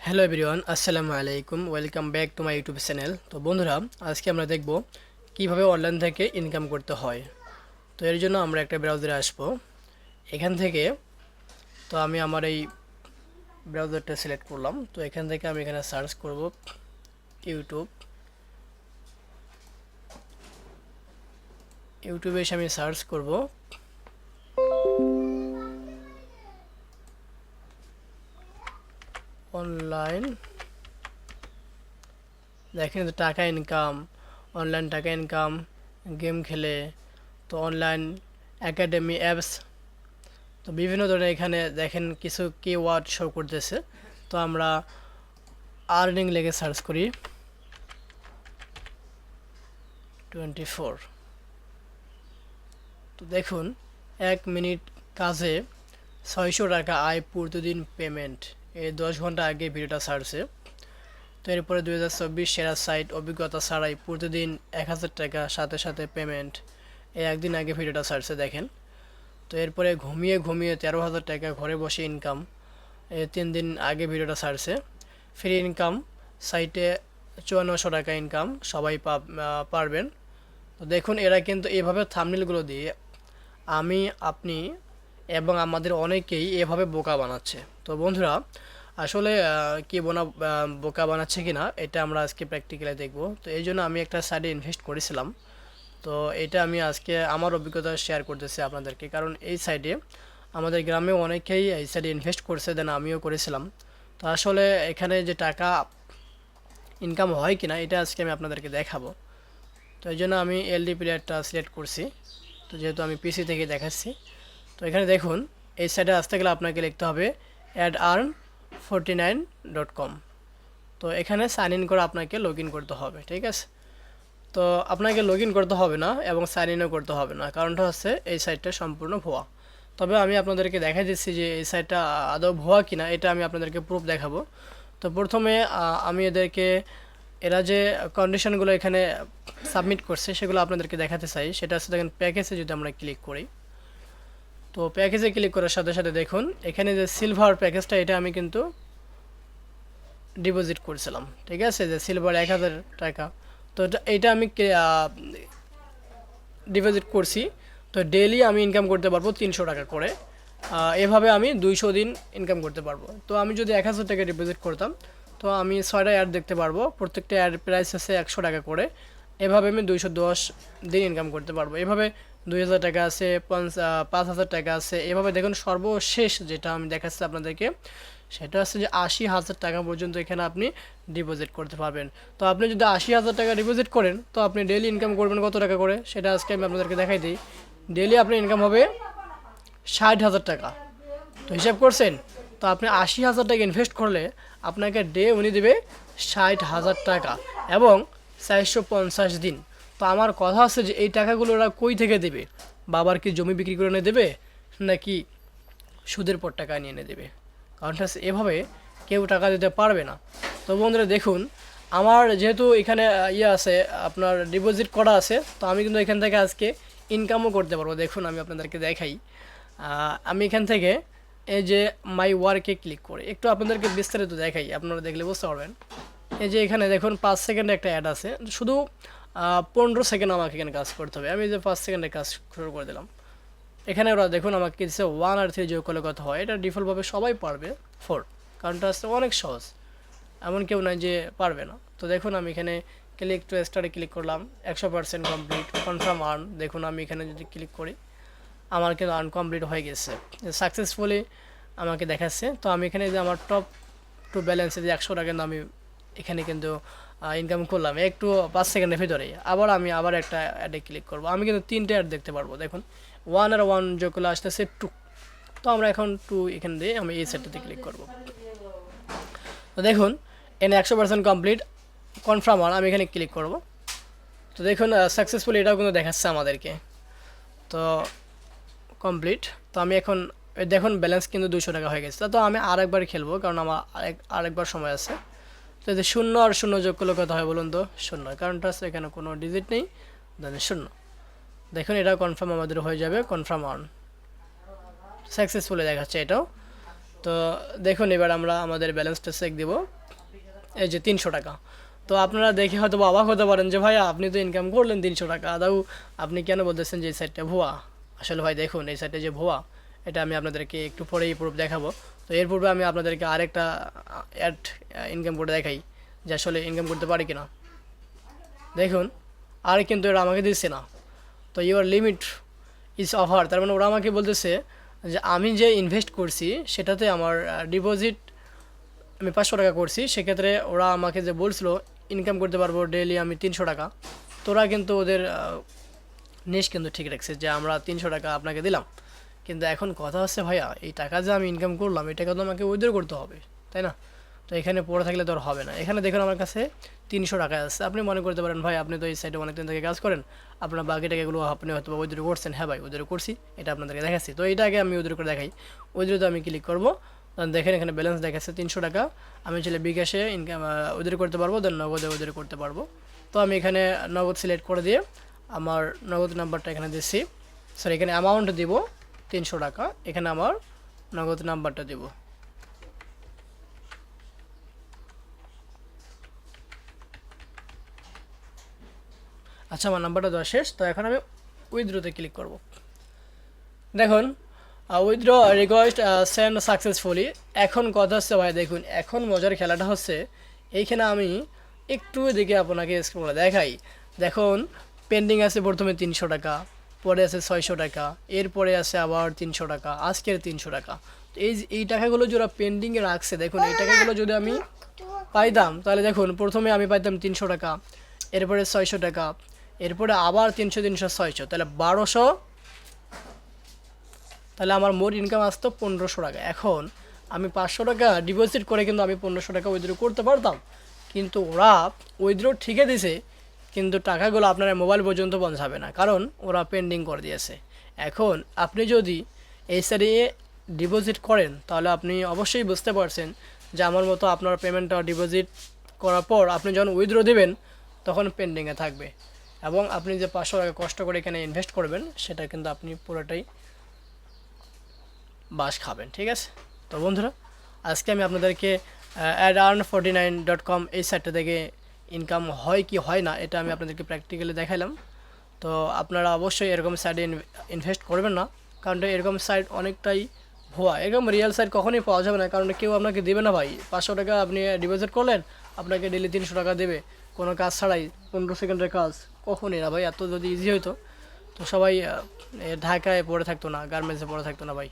Hello everyone, আসসালামু আলাইকুম। Welcome back to my YouTube channel. তো বন্ধুরা, আজকে আমরা দেখব কিভাবে অনলাইন থেকে ইনকাম করতে হয়। তো এর জন্য আমরা একটা ব্রাউজারে আসব। এখান থেকে আমি আমার এই ব্রাউজারটা সিলেক্ট করলাম। তো এখান থেকে আমি এখানে সার্চ করব ইউটিউব। ইউটিউবে এসে আমি সার্চ করব অনলাইন। দেখেন তো টাকা ইনকাম, অনলাইন টাকা ইনকাম, গেম খেলে, তো অনলাইন একাডেমি অ্যাপস, তো বিভিন্ন ধরনের এখানে দেখেন কিছু কিওয়ার্ড শো করতেছে। তো আমরা আর্নিং লেগে সার্চ করি 24। তো দেখুন 1 মিনিট কাজে 600 টাকা আয়, প্রতিদিন পেমেন্ট। এই 10 ঘন্টা আগে ভিডিওটা ছাড়ছে। তো এরপরে 2024 সেরা সাইট, অভিজ্ঞতা ছাড়াই প্রতিদিন 1000 টাকা, সাথে সাথে পেমেন্ট। এই একদিন আগে ভিডিওটা ছাড়ছে দেখেন। তো এরপরে ঘুমিয়ে ঘুমিয়ে 13,000 টাকা ঘরে বসে ইনকাম। 3 দিন আগে ভিডিওটা ছাড়ছে। ফ্রি ইনকাম সাইটে 5400 টাকা ইনকাম, সবাই পারবেন। তো দেখুন এরা কিন্তু এভাবে থাম্বনেলগুলো দিয়ে আমি, আপনি এবং আমাদের অনেকেই এভাবে বোকা বানাচ্ছে। তো বন্ধুরা, আসলে কি বোকা বানাচ্ছে কিনা এটা আমরা আজকে প্র্যাকটিক্যালি দেখব। তো এই জন্য আমি একটা সাইডে ইনভেস্ট করেছিলাম। তো এটা আমি আজকে আমার অভিজ্ঞতা শেয়ার করতেছি আপনাদেরকে, কারণ এই সাইডে আমাদের গ্রামে অনেকেই এই সাইডে ইনভেস্ট করছে, দেন আমিও করেছিলাম। তো আসলে এখানে যে টাকা ইনকাম হয় কিনা এটা আজকে আমি আপনাদেরকে দেখাবো। তো এই জন্য আমি এলডি প্লেয়ারটা সিলেক্ট করছি। তো যেহেতু আমি পিসি থেকে দেখাচ্ছি, তো এখানে দেখুন এই সাইডে আসতে গেলে আপনাকে লিখতে হবে adarn49.com। তো এখানে সাইন ইন করে আপনাকে লগ ইন করতে হবে, ঠিক আছে। তো আপনাকে লগ ইন করতে হবে না এবং সাইন ইনও করতে হবে না, কারণটা হচ্ছে এই সাইটটা সম্পূর্ণ ভুয়া। তবে আমি আপনাদেরকে দেখাই দিচ্ছি যে এই সাইটটা আদৌ ভুয়া কিনা, এটা আমি আপনাদেরকে প্রুফ দেখাবো। তো প্রথমে আমি এরা যে কন্ডিশনগুলো এখানে সাবমিট করছে সেগুলো আপনাদেরকে দেখাতে চাই। সেটা হচ্ছে দেখেন প্যাকেজে যদি আমরা ক্লিক করি, তো প্যাকেজে ক্লিক করার সাথে সাথে দেখুন এখানে যে সিলভার প্যাকেজটা, এটা আমি কিন্তু ডিপোজিট করছিলাম, ঠিক আছে, যে সিলভার 1000 টাকা। তো এটা আমি ডিপোজিট করছি। তো ডেইলি আমি ইনকাম করতে পারবো 300 টাকা করে। এভাবে আমি 200 দিন ইনকাম করতে পারবো। তো আমি যদি 1000 টাকা ডিপোজিট করতাম, তো আমি 6টা অ্যাড দেখতে পারবো, প্রত্যেকটা অ্যাড প্রাইস আছে 100 টাকা করে। এভাবে আমি 210 দিন ইনকাম করতে পারবো। এভাবে 2000 টাকা আছে, 5000 টাকা আছে। এভাবে দেখুন সর্বশেষ যেটা আমি দেখাচ্ছি আপনাদেরকে, সেটা হচ্ছে যে 80,000 টাকা পর্যন্ত এখানে আপনি ডিপোজিট করতে পারবেন। তো আপনি যদি 80,000 টাকা ডিপোজিট করেন, তো আপনি ডেইলি ইনকাম করবেন কত টাকা করে, সেটা আজকে আমি আপনাদেরকে দেখাই দিই। ডেইলি আপনার ইনকাম হবে 60,000 টাকা। তো হিসাব করছেন, তো আপনি 80,000 টাকা ইনভেস্ট করলে আপনাকে উনি দেবে 60,000 টাকা এবং 450 দিন। তো আমার কথা হচ্ছে যে এই টাকাগুলো ওরা কই থেকে দেবে? বাবার কি জমি বিক্রি করে এনে দেবে, নাকি সুদের পর টাকা নিয়ে এনে দেবে? কারণটা হচ্ছে এভাবে কেউ টাকা দিতে পারবে না। তো বন্ধুরা দেখুন, আমার যেহেতু এখানে ইয়ে আছে, আপনার ডিপোজিট করা আছে, তো আমি কিন্তু এখান থেকে আজকে ইনকামও করতে পারবো। দেখুন আমি আপনাদেরকে দেখাই। আমি এখান থেকে এই যে মাই ওয়ার্কে ক্লিক করে একটু আপনাদেরকে বিস্তারিত দেখাই, আপনারা দেখলে বুঝতে পারবেন। এই যে এখানে দেখুন 5 সেকেন্ডে একটা অ্যাড আছে, শুধু 15 সেকেন্ড আমাকে এখানে কাজ করতে হবে। আমি যে 5 সেকেন্ডে কাজ শুরু করে দিলাম। এখানে ওরা দেখুন আমাকে দিচ্ছে 1 আর 3 যোগ করলে কত হয়। এটা ডিফল্টভাবে সবাই পারবে 4, কারণটা আসছে অনেক সহজ, এমন কেউ নাই যে পারবে না। তো দেখুন আমি এখানে ক্লিক টু স্টার্টে ক্লিক করলাম, 100% কমপ্লিট, কনফার্ম আর্ন। দেখুন আমি এখানে যদি ক্লিক করি, আমার কিন্তু আর্ন কমপ্লিট হয়ে গেছে, সাকসেসফুলি আমাকে দেখাচ্ছে। তো আমি এখানে যে আমার টপ টু ব্যালেন্সে যে 100 টাকা কিন্তু আমি এখানে কিন্তু ইনকাম করলাম একটু 5 সেকেন্ডের ভিতরেই। আবার একটা অ্যাডে ক্লিক করবো, আমি কিন্তু 3টে অ্যাড দেখতে পারবো। দেখুন 1 আর 1 যোগ করলে আসতেছে 2। তো আমরা এখন 2 এখান দিয়ে আমি এই সেটটাতে ক্লিক করব। তো দেখুন এখানে 100% কমপ্লিট, কনফার্ম আর আমি এখানে ক্লিক করব। তো দেখুন সাকসেসফুলি এটাও কিন্তু দেখাচ্ছে আমাদেরকে। তো কমপ্লিট। তো আমি এখন দেখুন ব্যালেন্স কিন্তু 200 টাকা হয়ে গেছে। তো আমি আরেকবার খেলবো, কারণ আমার আরেকবার সময় আছে। তো এই যে 0 আর 0 যোগ করলে কত হয় বলুন তো? 0, কারণটা হচ্ছে এখানে কোনো ডিজিট নেই, দেন 0। দেখুন এটা কনফার্ম আমাদের হয়ে যাবে, কনফার্ম আর্ন সাকসেসফুলি দেখাচ্ছে এটাও। তো দেখুন এবার আমরা আমাদের ব্যালেন্সটা চেক দিব, এই যে 300 টাকা। তো আপনারা দেখে হয়তো অবাক হতে পারেন যে ভাই আপনি তো ইনকাম করলেন 300 টাকা, আদাউ আপনি কেন বলতেছেন যে এই সাইটটা ভুয়া। আসলে ভাই দেখুন এই সাইটটা যে ভুয়া এটা আমি আপনাদেরকে একটু পরেই প্রুফ দেখাবো। তো এর পূর্বে আমি আপনাদেরকে আরেকটা অ্যাড ইনকাম করে দেখাই যে আসলে ইনকাম করতে পারি কিনা। দেখুন আর কিন্তু এটা আমাকে দিচ্ছে না। তো ইউর লিমিট ইজ অফার, তার মানে ওরা আমাকে বলতেছে যে আমি যে ইনভেস্ট করছি সেটাতে আমার ডিপোজিট আমি 500 টাকা করছি, সেক্ষেত্রে ওরা আমাকে যে বলছিল ইনকাম করতে পারবো ডেইলি আমি 300 টাকা। তো ওরা কিন্তু ওদের নিশ কিন্তু ঠিক রাখছে যে আমরা 300 টাকা আপনাকে দিলাম। কিন্তু এখন কথা হচ্ছে ভাইয়া এই টাকা যে আমি ইনকাম করলাম এই টাকা তো আমাকে উইথড্র করতে হবে, তাই না? তো এখানে পড়ে থাকলে তো আর হবে না। এখানে দেখুন আমার কাছে 300 টাকা আছে। আপনি মনে করতে পারেন ভাই আপনি তো এই সাইডে অনেকদিন থেকে কাজ করেন, আপনার বাকি টাকাগুলো আপনি হয়তো উইথড্র করছেন। হ্যাঁ ভাই উইথড্র করছি, এটা আপনাদেরকে দেখাচ্ছি। তো এইটাকে আমি উইথড্র করে দেখাই। উইথড্রতে আমি ক্লিক করবো, দেখেন এখানে ব্যালেন্স দেখাচ্ছে 300 টাকা। আমি চাইলে বিকাশে ইনকাম উইথড্র করতে পারবো, দেন নগদে উইথড্র করতে পারবো। তো আমি এখানে নগদ সিলেক্ট করে দিয়ে আমার নগদ নাম্বারটা এখানে দিচ্ছি, সরি এখানে অ্যামাউন্ট দিব 300 টাকা, এখানে আমার নগদ নাম্বারটা দেব। আচ্ছা আমার নাম্বারটা দেওয়া শেষ। তো এখন আমি উইথড্রোতে ক্লিক করব। দেখুন উইথড্র রিকোয়েস্ট সেন্ড সাকসেসফুলি। এখন কথা হচ্ছে ভাই দেখুন এখন মজার খেলাটা হচ্ছে এইখানে আমি একটু দিকে আপনাকে স্ক্রল দেখাই। দেখুন পেন্ডিং আছে প্রথমে 300 টাকা, পরে আছে 600 টাকা, এরপরে আছে আবার 300 টাকা, আজকের 300 টাকা। তো এই টাকাগুলো যারা পেন্ডিংয়ে রাখছে দেখুন এই টাকাগুলো যদি আমি পাইতাম তাহলে দেখুন প্রথমে আমি পাইতাম 300 টাকা, এরপরে 600 টাকা, এরপরে আবার 300 300 600, তাহলে 1200, তাহলে আমার মোট ইনকাম আসতো 1500 টাকা। এখন আমি 500 টাকা ডিপোজিট করে কিন্তু আমি 1500 টাকা উইথড্র করতে পারতাম, কিন্তু ওরা উইথড্র ঠিকই দিছে কিন্তু টাকাগুলো আপনার মোবাইল পর্যন্ত পৌঁছাবে না, কারণ ওরা পেন্ডিং করে দিয়েছে। এখন আপনি যদি এই সাইডে ডিপোজিট করেন তাহলে আপনি অবশ্যই বুঝতে পারছেন যে আমার মতো আপনার পেমেন্টটা ডিপোজিট করার পর আপনি যখন উইথড্র দেবেন তখন পেন্ডিংয়ে থাকবে, এবং আপনি যে 500 টাকা কষ্ট করে এখানে ইনভেস্ট করবেন সেটা কিন্তু আপনি পুরোটাই বাস খাবেন। ঠিক আছে, তো বন্ধুরা আজকে আমি আপনাদেরকে adarn49.com এই সাইটটা থেকে ইনকাম হয় কি হয় না এটা আমি আপনাদেরকে প্র্যাকটিক্যালি দেখাইলাম। তো আপনারা অবশ্যই এরকম সাইটে ইনভেস্ট করবেন না, কারণ এরকম সাইট অনেকটাই ভুয়া। এরকম রিয়েল সাইট কখনোই পাওয়া যাবে না, কারণ কেউ আপনাকে দেবে না ভাই। 500 টাকা আপনি ডিপোজিট করলেন, আপনাকে ডেলি 300 টাকা দেবে কোনো কাজ ছাড়াই, 15 সেকেন্ডের কাজ। কখনই না ভাই, এত যদি ইজি হতো তো সবাই ঢাকায় পড়ে থাকতো না, গার্মেন্টসে পড়ে থাকতো না ভাই।